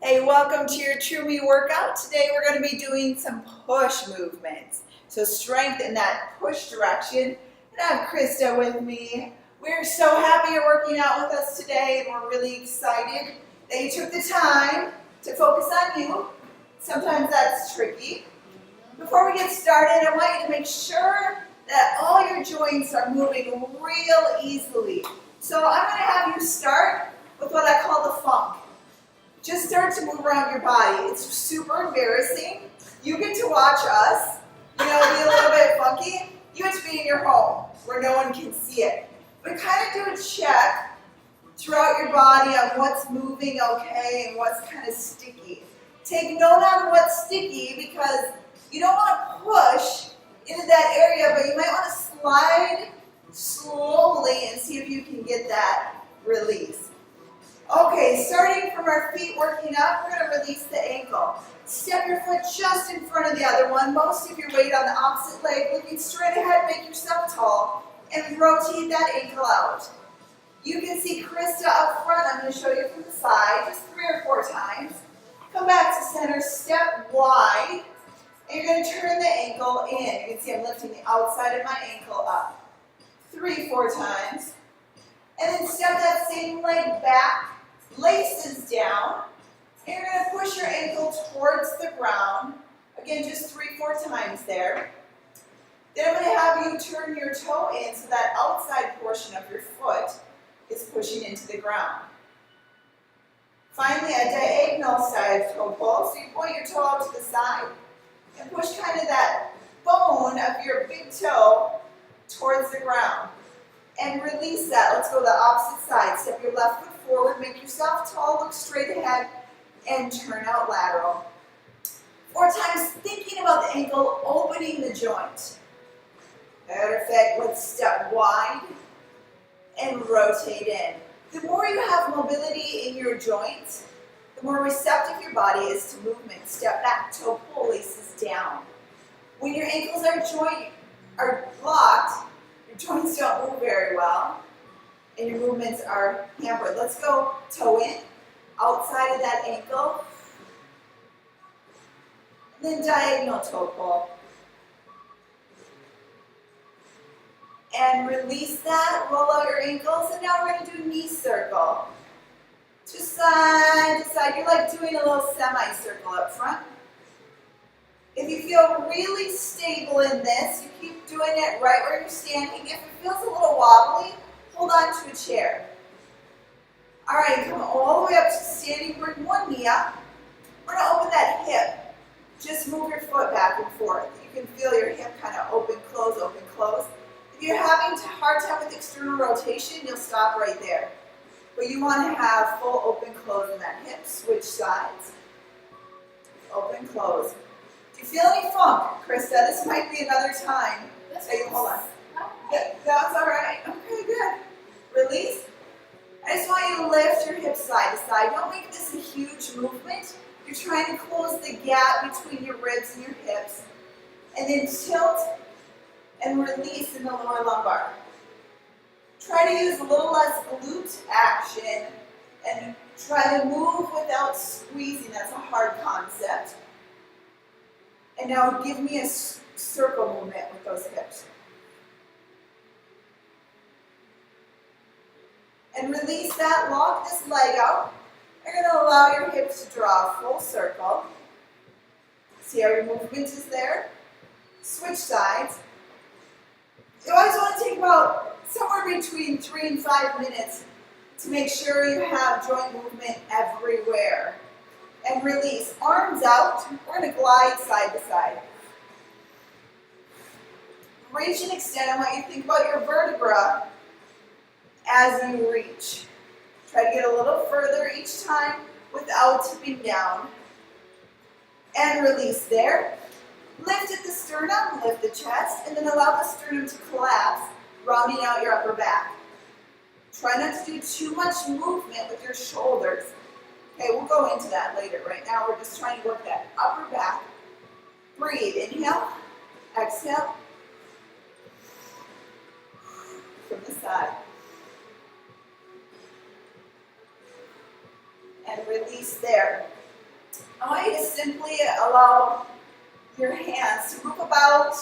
Hey, welcome to your Trumi workout. Today we're going to be doing some push movements. So strength in that push direction. And I have Krista with me. We're so happy you're working out with us today, and we're really excited that you took the time to focus on you. Sometimes that's tricky. Before we get started, I want you to make sure that all your joints are moving real easily. So I'm going to have you start with what I call the funk. Just start to move around your body. It's super embarrassing. You get to watch us, be a little bit funky. You get to be in your home where no one can see it. But kind of do a check throughout your body on what's moving okay and what's kind of sticky. Take note on what's sticky because you don't want to push into that area, but you might want to slide slowly and see if you can get that release. Okay, starting from our feet working up, we're going to release the ankle. Step your foot just in front of the other one. Most of your weight on the opposite leg. Looking straight ahead, make yourself tall, and rotate that ankle out. You can see Krista up front. I'm going to show you from the side, just 3 or 4 times. Come back to center, step wide, and you're going to turn the ankle in. You can see I'm lifting the outside of my ankle up. 3, 4 times. And then step that same leg back. Laces down, and you're going to push your ankle towards the ground. Again, just 3, 4 times there. Then I'm going to have you turn your toe in so that outside portion of your foot is pushing into the ground. Finally, a diagonal side toe pull. So you point your toe out to the side and push kind of that bone of your big toe towards the ground. And release that. Let's go to the opposite side. Step your left foot forward, make yourself tall, look straight ahead, and turn out lateral. 4 times, thinking about the ankle, opening the joint. Perfect. Let's step wide and rotate in. The more you have mobility in your joints, the more receptive your body is to movement. Step back, toe pull, laces down. When your ankles are blocked, your joints don't move very well, and your movements are hampered. Let's go toe in, outside of that ankle, and then diagonal toe pull. And release that, roll out your ankles, and now we're going to do knee circle. Just side to side. You're like doing a little semicircle up front. If you feel really stable in this, you keep doing it right where you're standing. If it feels a little wobbly, hold on to a chair. All right, come all the way up to standing. Bring one knee up. We're going to open that hip. Just move your foot back and forth. You can feel your hip kind of open, close, open, close. If you're having a hard time with external rotation, you'll stop right there. But you want to have full open, close in that hip. Switch sides. Open, close. Do you feel any funk, Krista? This might be another time that you hold on. That's all right. Okay, good. Release. I just want you to lift your hips side to side. Don't make this a huge movement. You're trying to close the gap between your ribs and your hips. And then tilt and release in the lower lumbar. Try to use a little less glute action and try to move without squeezing. That's a hard concept. And now give me a circle movement with those hips. And release that, lock this leg out. You're going to allow your hips to draw a full circle. See how your movement is there? Switch sides. You always want to take about somewhere between 3 and 5 minutes to make sure you have joint movement everywhere. And release. Arms out. We're going to glide side to side. Reach and extend. I want you to think about your vertebra as you reach. Try to get a little further each time without tipping down. And release there. Lift at the sternum, lift the chest, and then allow the sternum to collapse, rounding out your upper back. Try not to do too much movement with your shoulders. Okay, we'll go into that later. Right now, we're just trying to work that upper back. Breathe. Inhale. Exhale. From the side. And release there. I want you to simply allow your hands to move about,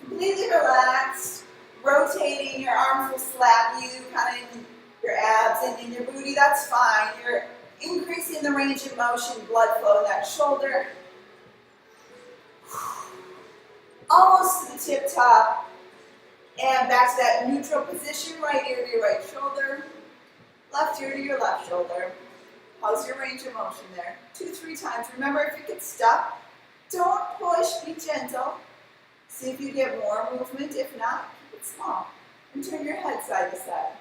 completely relaxed, rotating. Your arms will slap you, kind of in your abs and in your booty. That's fine. You're increasing the range of motion, blood flow in that shoulder. Almost to the tip top. And back to that neutral position, right ear to your right shoulder, left ear to your left shoulder. How's your range of motion there? 2-3 times. Remember, if you get stuck, don't push, be gentle. See if you get more movement. If not, keep it small. And turn your head side to side.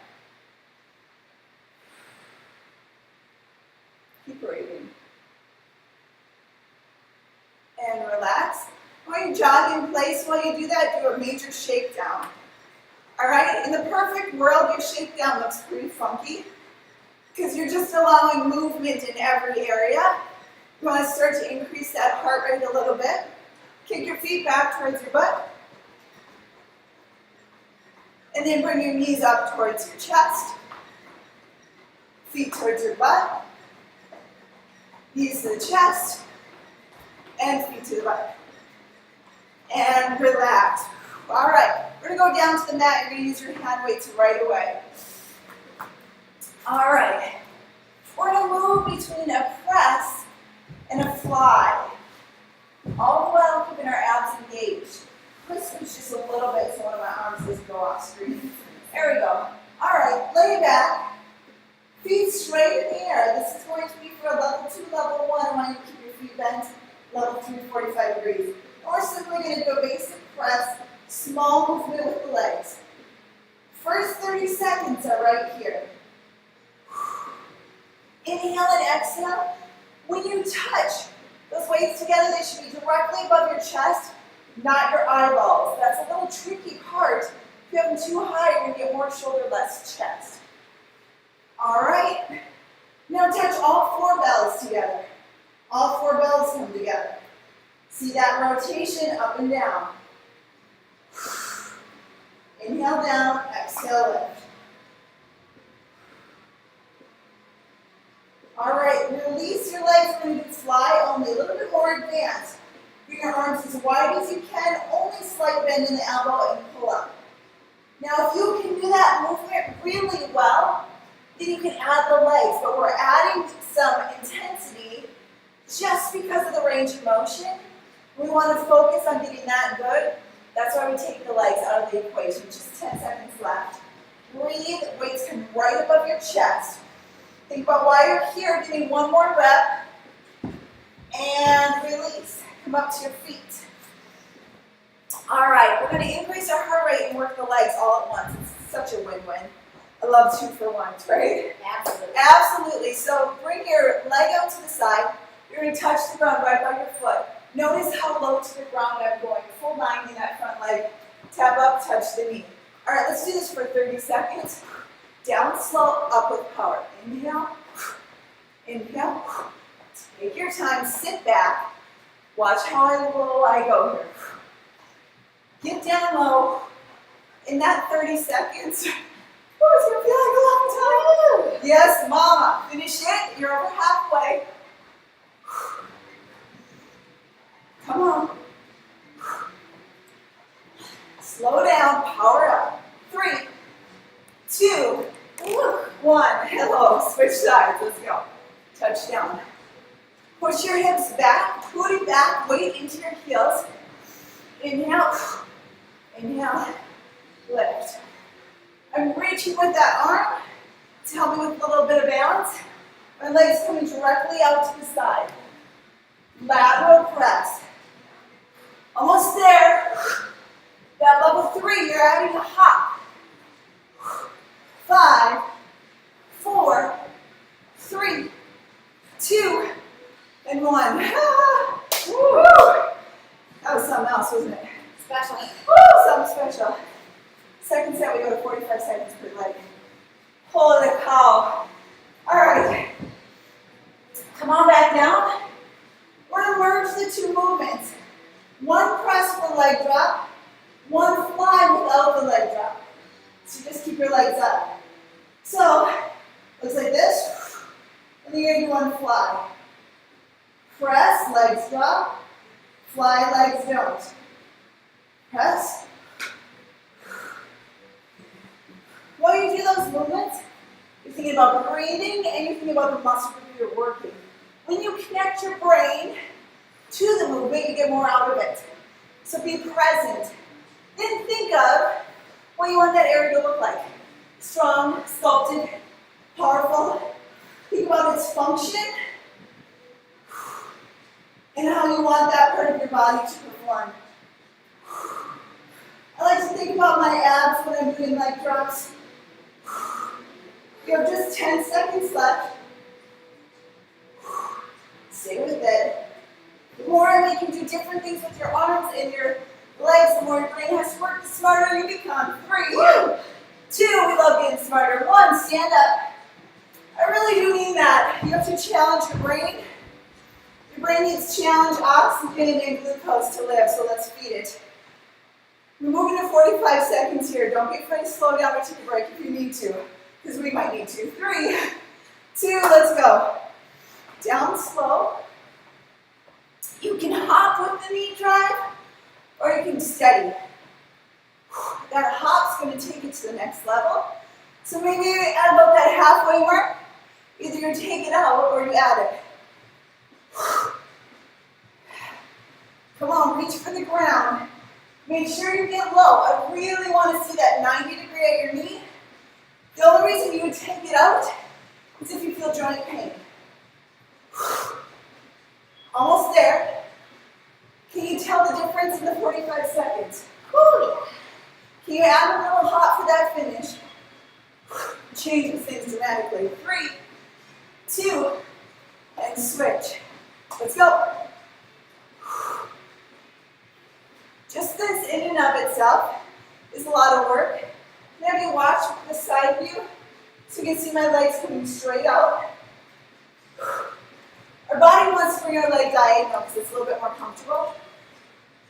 Keep breathing. And relax. While you jog in place, while you do that, do a major shakedown. All right? In the perfect world, your shakedown looks pretty funky because you're just allowing movement in every area. You want to start to increase that heart rate a little bit. Kick your feet back towards your butt. And then bring your knees up towards your chest. Feet towards your butt. Knees to the chest. And feet to the butt. And relax. All right, we're going to go down to the mat. You're going to use your hand weights right away. All right. We're going to move between a press and a fly. All the while keeping our abs engaged. Let's switch just a little bit so one of my arms doesn't go off screen. There we go. All right, lay back. Feet straight in the air. This is going to be for a level 2, level 1. I want you to keep your feet bent. Level 3, 45 degrees. And we're simply going to do a basic press, small movement with the legs. First 30 seconds are right here. Inhale and exhale. When you touch those weights together, they should be directly above your chest, not your eyeballs. That's a little tricky part. If you have them too high, you're going to get more shoulder, less chest. All right. Now touch all 4 bells together. All 4 bells come together. See that rotation up and down. Inhale down, exhale lift. All right, release your legs when you fly only, a little bit more advanced. Bring your arms as wide as you can, only slight bend in the elbow and pull up. Now if you can do that movement really well, then you can add the legs, but we're adding some intensity just because of the range of motion. We want to focus on getting that good. That's why we take the legs out of the equation. Just 10 seconds left. Breathe, weights come right above your chest. Think about why you're here. Give me one more rep. And release. Come up to your feet. All right, we're going to increase our heart rate and work the legs all at once. It's such a win-win. I love 2 for 1s, right? Absolutely. Absolutely. So bring your leg out to the side. You're going to touch the ground right by your foot. Notice how low to the ground I'm going. Full 90 that front leg. Tap up, touch the knee. All right, let's do this for 30 seconds. Down slow, up with power. Inhale. Inhale. Take your time. Sit back. Watch how low I go here. Get down low. In that 30 seconds, oh, it's going to feel like a long time. Yes, mama. Finish it. You're over halfway. Come on. Slow down. Power up. 3, 2, 1. Hello. Switch sides. Let's go. Touch down. Push your hips back. Put it back. Weight into your heels. Inhale. Inhale. Lift. I'm reaching with that arm to help me with a little bit of balance. My legs coming directly out to the side. Lateral press. Almost there. That level 3, you're adding a hop. 5, 4, 3, 2, and 1. Woo! That was something else, wasn't it? Special. Woo! Something special. Second set, we go to 45 seconds per leg. Holy cow. All right. Come on back down. We're going to merge the 2 movements. 1 press with a leg drop. 1 fly without the leg drop. So just keep your legs up. So, looks like this. And then you're going to do 1 fly. Press, legs drop. Fly, legs don't. Press. While you do those movements, you're thinking about breathing and you're thinking about the muscle group you're working. When you connect your brain to the movement, you get more out of it. So be present. Then think of what you want that area to look like. Strong, sculpted, powerful. Think about its function and how you want that part of your body to perform. I like to think about my abs when I'm doing leg drops. You have just 10 seconds left. Stay with it. The more I make you do different things with your arms and your legs, the more your brain has to work, the smarter you become. 3, 2, we love getting smarter. 1, stand up. I really do mean that. You have to challenge your brain. Your brain needs challenge, oxygen, and glucose to live, so let's feed it. We're moving to 45 seconds here. Don't be afraid to slow down or take a break if you need to, because we might need to. 3, 2, let's go. Down slow. You can hop with the knee drive, or you can steady. That hop's going to take it to the next level. So maybe at about that halfway mark, either you take it out or you add it. Come on, reach for the ground. Make sure you get low. I really want to see that 90 degree at your knee. The only reason you would take it out is if you feel joint pain. Almost there. Can you tell the difference in the 45 seconds? Whew. Can you add a little hop for that finish? Changes things dramatically. 3, 2, and switch. Let's go. Just this in and of itself is a lot of work. And have you watch the side view so you can see my legs coming straight out. Our body wants to bring our leg diagonal because it's a little bit more comfortable.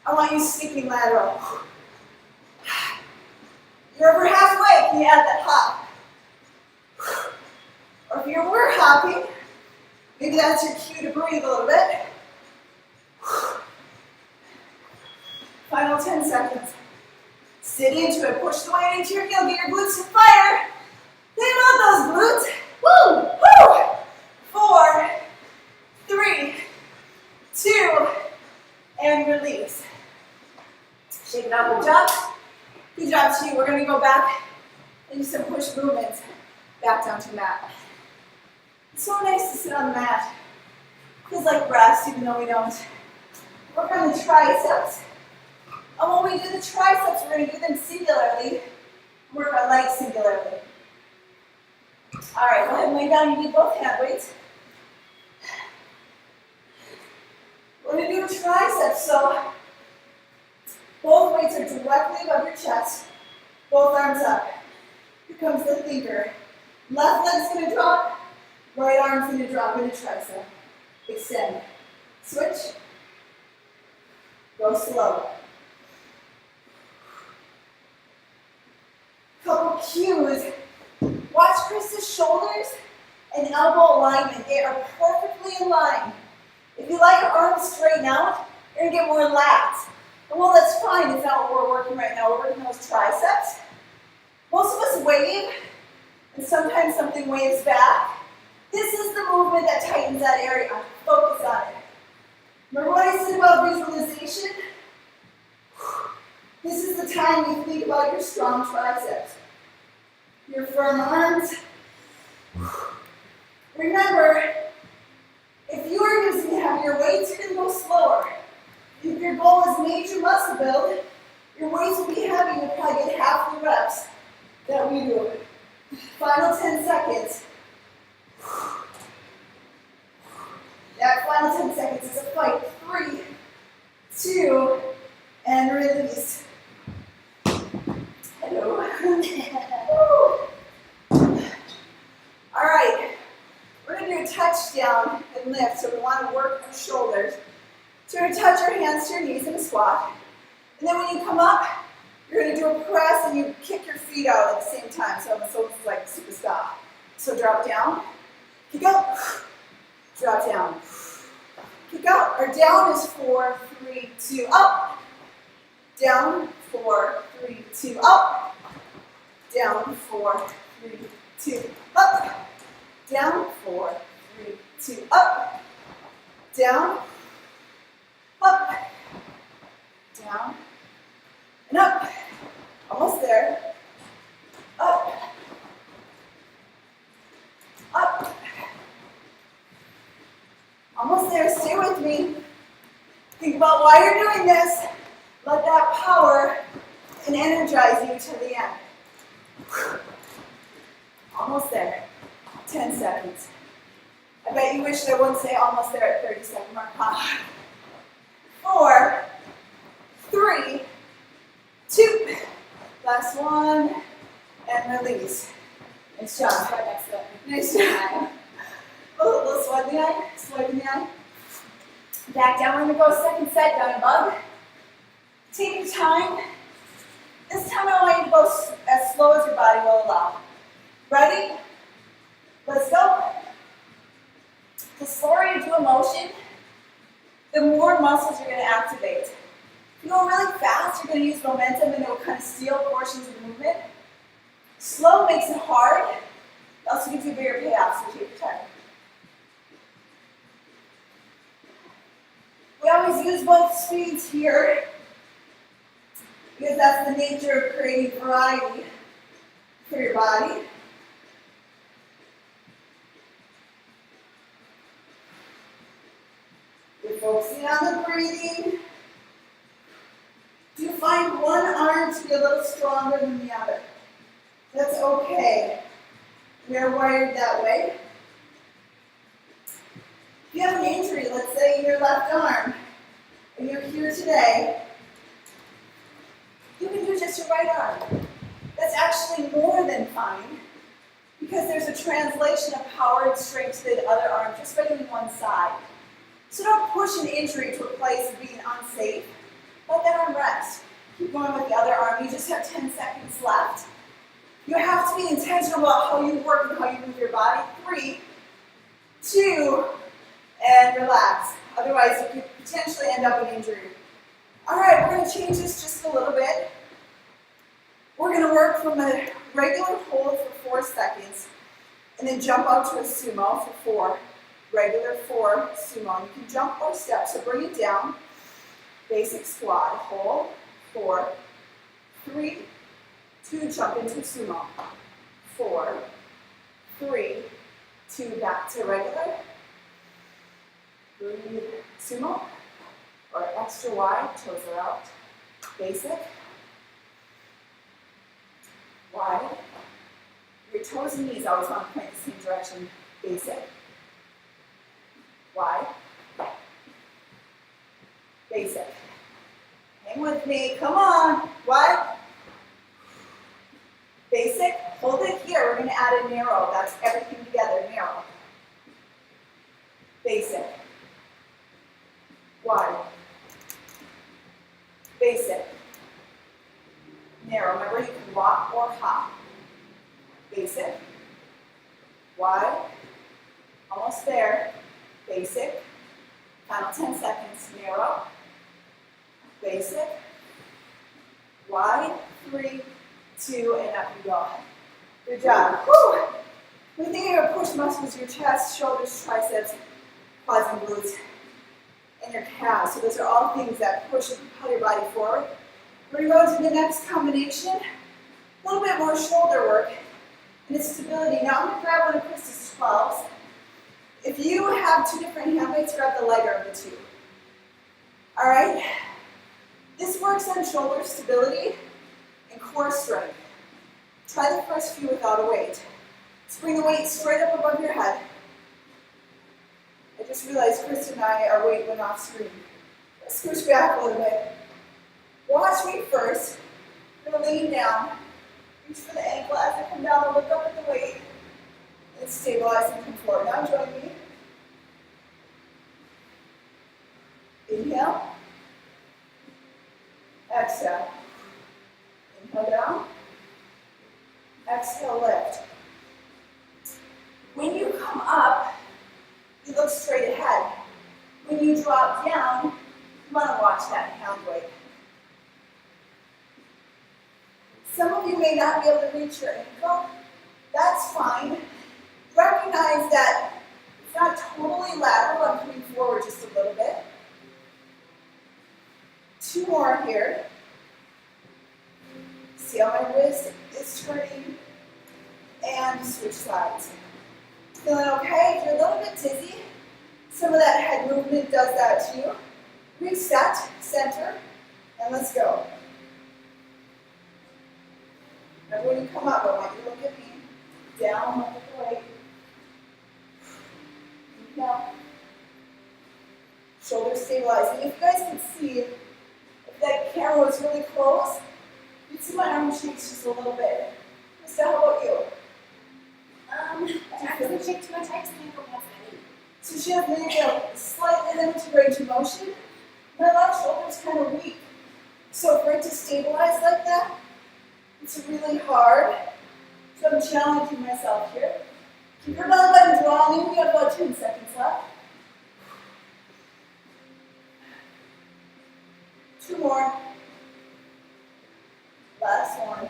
I want you sticking lateral. You're over halfway, can you add that hop? Or if you were hopping, maybe that's your cue to breathe a little bit. Final 10 seconds. Sit into it, push the weight into your heel, get your glutes to fire. Think about those glutes. Woo! Woo! 4, 3, 2, and release. Shake it out, good job. Good job to you. We're going to go back and do some push movements. Back down to the mat. It's so nice to sit on the mat. Feels like rest, even though we don't. Work on the triceps. And when we do the triceps, we're going to do them singularly. Work our legs singularly. All right, go ahead and lay down. You need both hand weights. We're going to do a triceps, so both weights are directly above your chest. Both arms up. Here comes the thinker. Left leg's going to drop. Right arm's going to drop into tricep. Extend. Switch. Go slow. Couple cues. Watch Chris's shoulders and elbow alignment. They are perfectly in line. If you let your arms straighten out, you're going to get more lats. And well, that's fine. It's not what we're working right now. We're working those triceps. Most of us wave, and sometimes something waves back. This is the movement that tightens that area. Focus on it. Remember what I said about visualization? This is the time you think about your strong triceps. Your firm arms. Remember, if you are using heavier weights, you're going to go slower. If your goal is major muscle build, your weights will be heavy. You'll probably get half the reps that we do. Final 10 seconds. That final 10 seconds is a fight. 3, 2, and release. Hello. All right. We're going to do a touchdown and lift, so we want to work our shoulders. So you're going to touch your hands to your knees in a squat. And then when you come up, you're going to do a press and you kick your feet out at the same time. So it's like super stop. So drop down, kick up, drop down, Kick out. Or down is 4, 3, 2, up. Down, 4, 3, 2, up. Down, 4, 3, 2, up. Down, 4, 3, 2, up. Down, up, down, and up. Almost there. Up, up. Almost there. Stay with me. Think about why you're doing this. Let that power and energize you to the end. Almost there. 10 seconds. I bet you wish I wouldn't say almost there at 30-second mark. 4, 3, 2. Last one. And release. Nice job. Nice job. A little sweat in the eye. Sweat in the eye. Back down. We're going to go second set down above. Take your time. This time I want you to go as slow as your body will allow. Ready? Let's go. The slower you do a motion, the more muscles you're going to activate. If you go really fast, you're going to use momentum and it will kind of steal portions of the movement. Slow makes it hard. It also gives you a bigger payoff, so take your time. We always use both speeds here because that's the nature of creating variety for your body. You're focusing on the breathing. Do find one arm to be a little stronger than the other. That's okay. We are wired that way. If you have an injury, let's say in your left arm, and you're here today, you can do just your right arm. That's actually more than fine, because there's a translation of power and strength to the other arm just by doing one side. So don't push an injury to a place of being unsafe. Let that arm rest. Keep going with the other arm. You just have 10 seconds left. You have to be intentional about how you work and how you move your body. 3, 2, and relax. Otherwise, you could potentially end up in injury. All right, we're going to change this just a little bit. We're going to work from a regular hold for 4 seconds, and then jump out to a sumo for 4. Regular 4 sumo. You can jump or step, so bring it down. Basic squat. Hold. 4, 3, 2, jump into sumo. 4, 3, 2, back to regular. Breathe. Sumo. Or extra wide, toes are out. Basic. Wide. Your toes and knees always want to point the same direction. Basic. Wide. Basic. Hang with me. Come on. Wide. Basic. Hold it here. We're going to add a narrow. That's everything together. Narrow. Basic. Wide. Basic. Narrow. Remember, you can walk or hop. Basic. Wide. Almost there. Basic. Final 10 seconds. Narrow. Basic. Wide. 3, 2, and up you go. Good job. Whew. We think you're going to push muscles, your chest, shoulders, triceps, quads, and glutes, and your calves. So those are all things that push and propel your body forward. We're going to go to the next combination. A little bit more shoulder work and it's stability. Now I'm going to grab one of Krista's 12s. If you have 2 different hand weights, grab the lighter of the 2. All right? This works on shoulder stability and core strength. Try the first few without a weight. Just bring the weight straight up above your head. I just realized Krista and our weight went off screen. Let's scooch back a little bit. Watch me first. I'm going to lean down. Reach for the ankle as I come down and look up at the weight. And stabilize and come forward. Now join me. Inhale. Exhale. Inhale down. Exhale, lift. When you come up, you look straight ahead. When you drop down, you want to watch that hand weight. Some of you may not be able to reach your ankle. That's fine. Recognize that it's not totally lateral. I'm coming forward just a little bit. 2 more here. See how my wrist is turning. And switch sides. Feeling okay? If you're a little bit dizzy, some of that head movement does that too. Reset, center, and let's go. And when you come up, I want you to look at me. Down, look at the weight. Inhale. Shoulders stabilizing. If you guys can see, if that camera was really close, you'd see my arm shakes just a little bit. So how about you? I doesn't shake too much. I just can't go past my knee. So she has maybe a slightly limited range of motion. My left shoulder is kind of weak. So for it to stabilize like that, it's really hard. So I'm challenging myself here. Keep your belly button drawn in. We have about 10 seconds left. 2 more. Last one.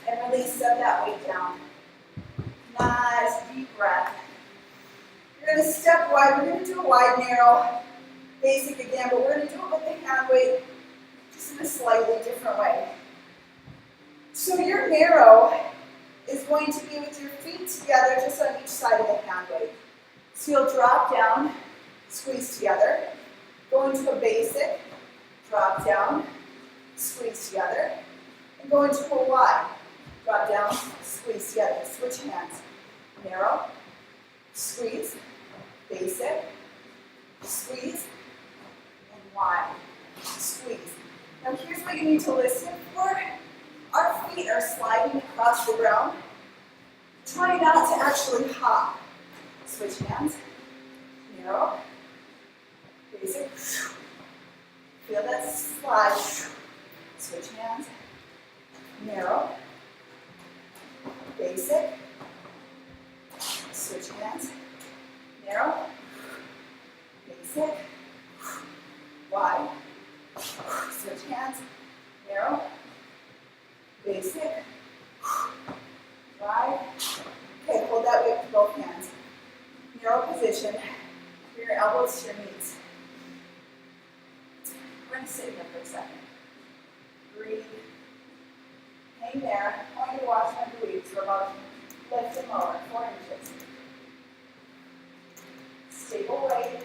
And release, set that weight down. Nice deep breath. You're going to step wide. We're going to do a wide, narrow, basic again, but we're going to do it with the hand weight just in a slightly different way. So your narrow is going to be with your feet together just on each side of the hand weight. So you'll drop down, squeeze together, go into a basic, drop down, squeeze together, and go into a wide. Drop down, squeeze together. Switch hands. Narrow, squeeze, basic, squeeze, and wide. Squeeze. Now here's what you need to listen for. Our feet are sliding across the ground. Try not to actually hop. Switch hands. Narrow, basic. Feel that slide. Switch hands. Narrow, basic. Switch hands. Narrow, basic, wide. Switch hands. Narrow, basic, wide. Okay, hold that weight with both hands. Narrow position. Bring your elbows to your knees. We're going to sit here for a second. Breathe. Hang there. I want you to watch my glutes. We're about to lift and lower, 4 inches. Stable weight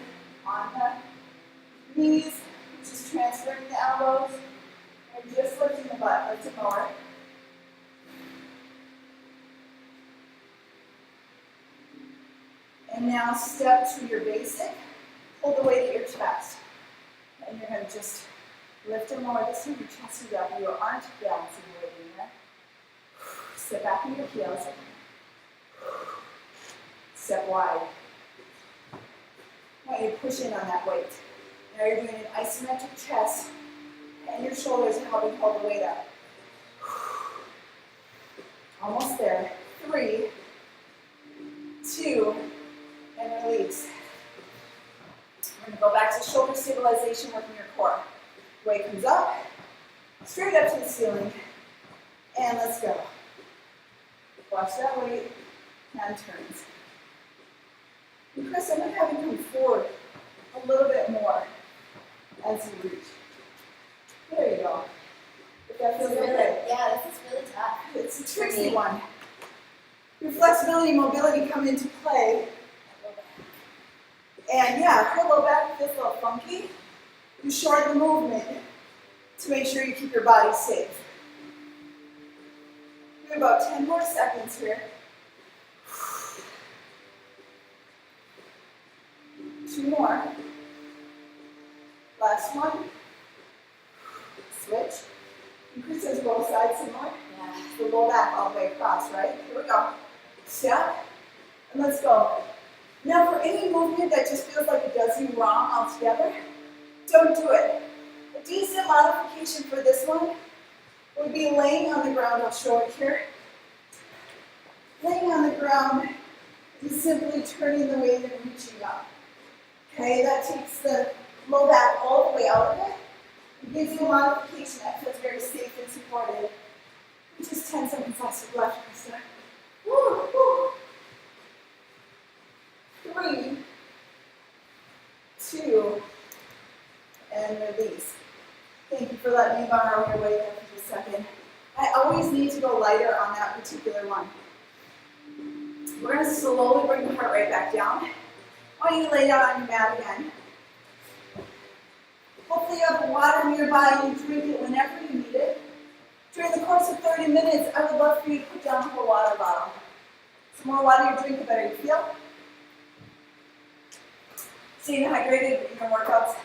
on the knees, just transferring the elbows, and just lifting the butt, lift and lower. And now step to your basic, hold the weight at your chest. And you're going to just lift and lower. This time your chest is up, you aren't balancing the weight in there. Step back in your heels. Step wide. I want you to push in on that weight. Now you're doing an isometric chest, and your shoulders are helping hold the weight up. Almost there. 3, 2, and release. We're going to go back to shoulder stabilization, working your core. Weight comes up, straight up to the ceiling, and let's go. Watch that weight, hand turns. And Chris, I'm going to have you come forward a little bit more as you reach. There you go. If that feels okay. Yeah, this is really tough. It's a tricky one. Your flexibility and mobility come into play. And yeah, her low back feels a little funky. You shorten the movement to make sure you keep your body safe. We have about 10 more seconds here. 2 more. Last one. Switch. Increase those both sides some more. Yeah. The low back all the way across, right? Here we go. Step. And let's go. Now for any movement that just feels like it does you wrong altogether, don't do it. A decent modification for this one would be laying on the ground. I'll show it here. Laying on the ground and simply turning the weight and reaching up. Okay, that takes the low back all the way out of it. It gives you a modification that feels very safe and supported. Just 10 seconds left, Krista. Woo, woo. 3, 2, and release. Thank you for letting me borrow your weight there for just a second. I always need to go lighter on that particular one. We're going to slowly bring the heart rate back down. I want you to lay down on your mat again. Hopefully you have water nearby and you drink it whenever you need it. During the course of 30 minutes, I would love for you to put down a whole water bottle. The more water you drink, the better you feel. Staying hydrated in your workouts,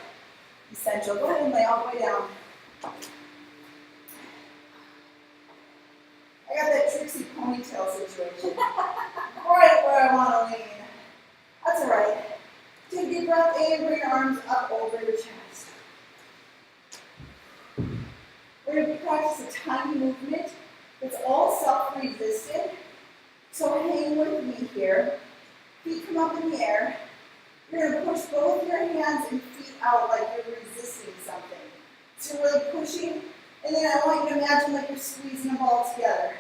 essential. Go ahead and lay all the way down. I got that tricksy ponytail situation. Right where I want to lean. That's all right. Take a deep breath and bring your arms up over your chest. We're going to practice a tiny movement that's all self-resisted. So hang with me here. Feet come up in the air. You're going to push both your hands and feet out like you're resisting something. So you're really pushing, and then I want you to imagine like you're squeezing a ball together.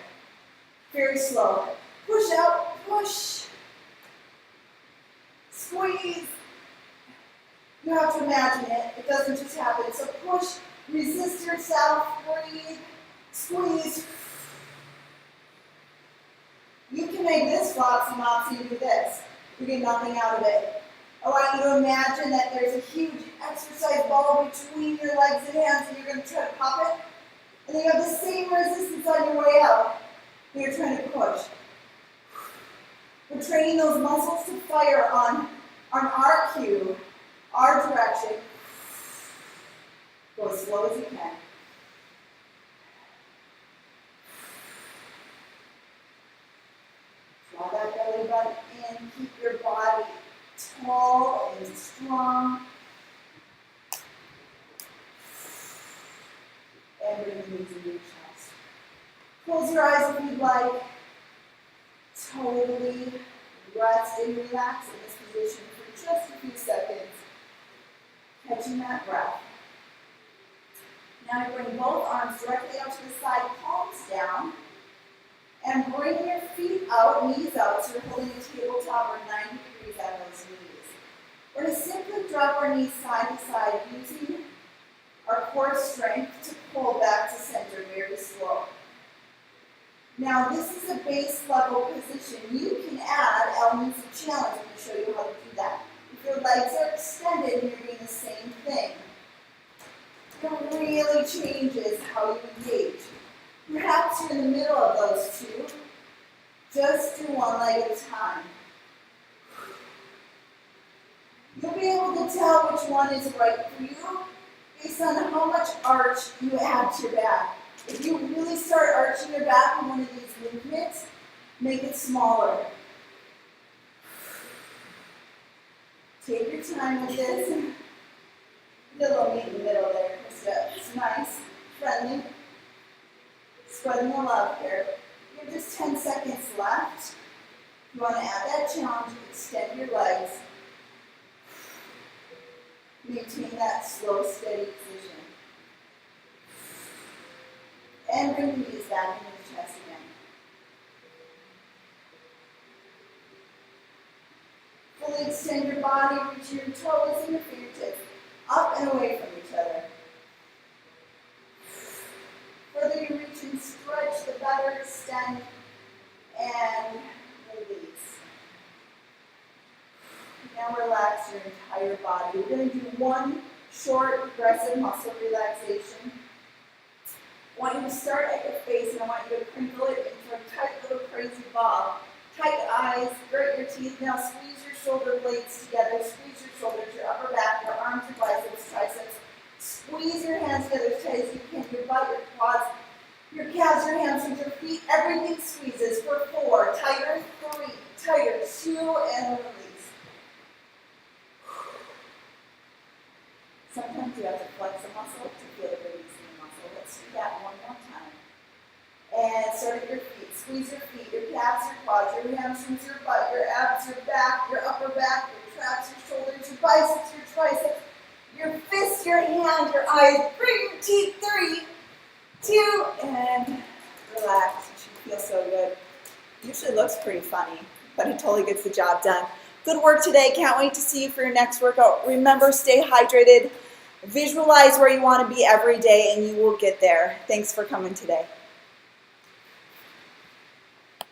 Very slow. Push out, push. Squeeze. You have to imagine it. It doesn't just happen. So push, resist yourself, breathe, squeeze. You can make this flopsy mopsy do this. You get nothing out of it. I want you to imagine that there's a huge exercise ball between your legs and hands, and you're going to try to pop it. And then you have the same resistance on your way out. And you're trying to push. We're training those muscles to fire on our cue, our direction. Go as slow as you can. Draw that belly button in. Keep your body tall and strong. And bring the knees into your chest. Close your eyes if you'd like. Totally rest and relax in this position for just a few seconds. Catching that breath. Now you bring both arms directly out to the side, palms down. And bring your feet out, knees out, so you're holding a tabletop or 90 degrees out of those knees. We're going to simply drop our knees side to side using our core strength to pull back to center very slow. Now this is a base level position. You can add elements of challenge. I'm going to show you how to do that. If your legs are extended and you're doing the same thing, it really changes how you engage. Perhaps you're in the middle of those two. Just do one leg at a time. You'll be able to tell which one is right for you based on how much arch you add to your back. If you really start arching your back in one of these movements, make it smaller. Take your time with this. Get a little meat in the middle there, Krista. It's nice, friendly. Spreading the love here. You have just 10 seconds left. You want to add that challenge, extend your legs. Maintain that slow, steady position. And bring the knees back into the chest again. Fully extend your body, reach your toes and your fingertips up and away from each other. Further you reach and stretch, the better. Extend and release. Now relax your entire body. We're going to do one short, progressive muscle relaxation. I want you to start at your face, and I want you to crinkle it into a tight little crazy ball. Tight eyes, grit your teeth. Now squeeze your shoulder blades together. Squeeze your shoulders, your upper back, your arms, your biceps, triceps. Squeeze your hands together as tight as you can. Your butt, your quads, your calves, your hamstrings, your feet. Everything squeezes for 4. Tighter, 3. Tighter, 2, and release. Sometimes you have to flex a muscle to feel the release in the muscle. Let's do that one more time. And start at your feet. Squeeze your feet, your calves, your quads, your hamstrings, your butt, your abs, your back, your upper back, your traps, your shoulders, your biceps, your triceps, your fist, your hand, your eyes. Bring your teeth. 3, 2, and relax. It should feel so good. Usually looks pretty funny, but it totally gets the job done. Good work today. Can't wait to see you for your next workout. Remember, stay hydrated. Visualize where you want to be every day, and you will get there. Thanks for coming today.